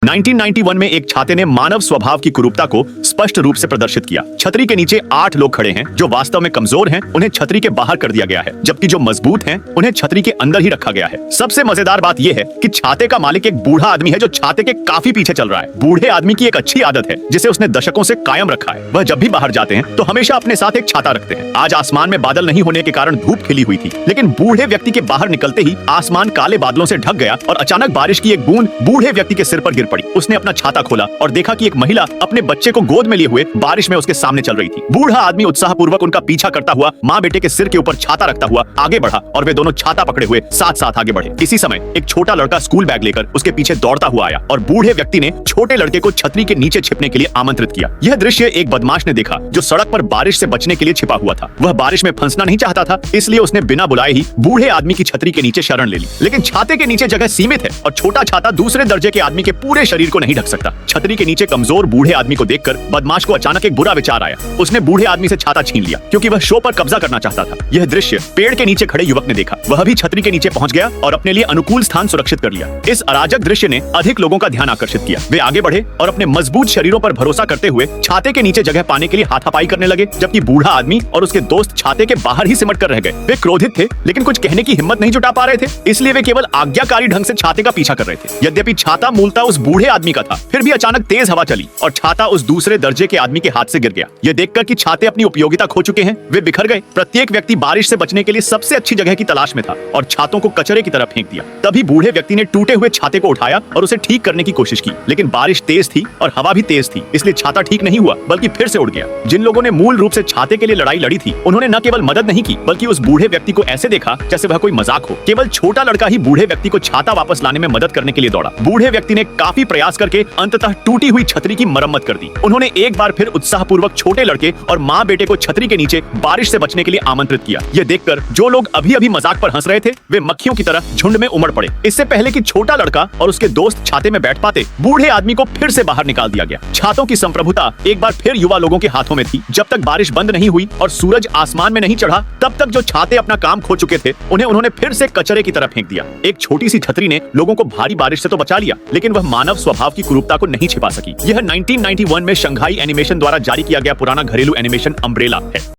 1991 में एक छाते ने मानव स्वभाव की कुरूपता को स्पष्ट रूप से प्रदर्शित किया। छतरी के नीचे 8 लोग खड़े हैं। जो वास्तव में कमजोर हैं, उन्हें छतरी के बाहर कर दिया गया है, जबकि जो मजबूत हैं, उन्हें छतरी के अंदर ही रखा गया है। सबसे मजेदार बात यह है कि छाते का मालिक एक बूढ़ा आदमी है जो छाते के काफी पीछे चल रहा है। बूढ़े आदमी की एक अच्छी आदत है जिसे उसने दशकों से कायम रखा है। वह जब भी बाहर जाते हैं तो हमेशा अपने साथ एक छाता रखते हैं। आज आसमान में बादल नहीं होने के कारण धूप खिली हुई थी, लेकिन बूढ़े व्यक्ति के बाहर निकलते ही आसमान काले बादलों से ढक गया और अचानक बारिश की एक बूंद बूढ़े व्यक्ति के सिर पर गिर पड़ी। उसने अपना छाता खोला और देखा कि एक महिला अपने बच्चे को गोद में लिए हुए बारिश में उसके सामने चल रही थी। बूढ़ा आदमी उत्साहपूर्वक उनका पीछा करता हुआ माँ बेटे के सिर के ऊपर छाता रखता हुआ आगे बढ़ा और वे दोनों छाता पकड़े हुए साथ साथ आगे बढ़े। इसी समय एक छोटा लड़का स्कूल बैग लेकर उसके पीछे दौड़ता हुआ आया और बूढ़े व्यक्ति ने छोटे लड़के को छतरी के नीचे छिपने के लिए आमंत्रित किया। यह दृश्य एक बदमाश ने देखा जो सड़क पर बारिश से बचने के लिए छिपा हुआ था। वह बारिश में फंसना नहीं चाहता था, इसलिए उसने बिना बुलाए ही बूढ़े आदमी की छतरी के नीचे शरण ले ली। लेकिन छाते के नीचे जगह सीमित है और छोटा छाता दूसरे दर्जे के आदमी के पूरे शरीर को नहीं ढक सकता। छतरी के नीचे कमजोर बूढ़े आदमी को देखकर बदमाश को अचानक एक बुरा विचार आया। उसने बूढ़े आदमी से छाता छीन लिया क्योंकि वह शो पर कब्जा करना चाहता था। यह दृश्य पेड़ के नीचे खड़े युवक ने देखा। वह भी छतरी के नीचे पहुंच गया और अपने लिए अनुकूल स्थान सुरक्षित कर लिया। इस अराजक दृश्य ने अधिक लोगों का ध्यान आकर्षित किया। वे आगे बढ़े और अपने मजबूत शरीरों पर भरोसा करते हुए छाते के नीचे जगह पाने के लिए हाथापाई करने लगे, जबकि बूढ़ा आदमी और उसके दोस्त छाते के बाहर ही सिमट कर रह गए। वे क्रोधित थे, लेकिन कुछ कहने की हिम्मत नहीं जुटा पा रहे थे, इसलिए वे केवल आज्ञाकारी ढंग से छाते का पीछा कर रहे थे। यद्यपि छाता मूलतः उस बूढ़े आदमी का था, फिर भी अचानक तेज हवा चली और छाता उस दूसरे दर्जे के आदमी के हाथ से गिर गया। यह देखकर कि छाते अपनी उपयोगिता खो चुके हैं, वे बिखर गए। प्रत्येक व्यक्ति बारिश से बचने के लिए सबसे अच्छी जगह की तलाश में था और छातों को कचरे की तरफ फेंक दिया। तभी बूढ़े व्यक्ति ने टूटे हुए छाते को उठाया और उसे ठीक करने की कोशिश की, लेकिन बारिश तेज थी और हवा भी तेज थी, इसलिए छाता ठीक नहीं हुआ बल्कि फिर से उड़ गया। जिन लोगों ने मूल रूप से छाते के लिए लड़ाई लड़ी थी, उन्होंने न केवल मदद नहीं की बल्कि उस बूढ़े व्यक्ति को ऐसे देखा जैसे वह कोई मजाक हो। केवल छोटा लड़का ही बूढ़े व्यक्ति को छाता वापस लाने में मदद करने के लिए दौड़ा। बूढ़े व्यक्ति ने काफी प्रयास करके अंततः टूटी हुई छतरी की मरम्मत कर दी। उन्होंने एक बार फिर उत्साहपूर्वक छोटे लड़के और माँ बेटे को छतरी के नीचे बारिश से बचने के लिए आमंत्रित किया। यह देखकर जो लोग अभी अभी मजाक पर हंस रहे थे, वे मक्खियों की तरह झुंड में उमड़ पड़े। इससे पहले कि छोटा लड़का और उसके दोस्त छाते में बैठ पाते, बूढ़े आदमी को फिर से बाहर निकाल दिया गया। छातों की संप्रभुता एक बार फिर युवा लोगों के हाथों में थी। जब तक बारिश बंद नहीं हुई और सूरज आसमान में नहीं चढ़ा, तब तक जो छाते अपना काम खो चुके थे, उन्होंने फिर से कचरे की तरफ फेंक दिया। एक छोटी सी छतरी ने लोगों को भारी बारिश से तो बचा लिया, लेकिन वह मानव स्वभाव की कुरूपता को नहीं छिपा सकी। यह 1991 में शंघाई एनिमेशन द्वारा जारी किया गया पुराना घरेलू एनिमेशन अम्ब्रेला है।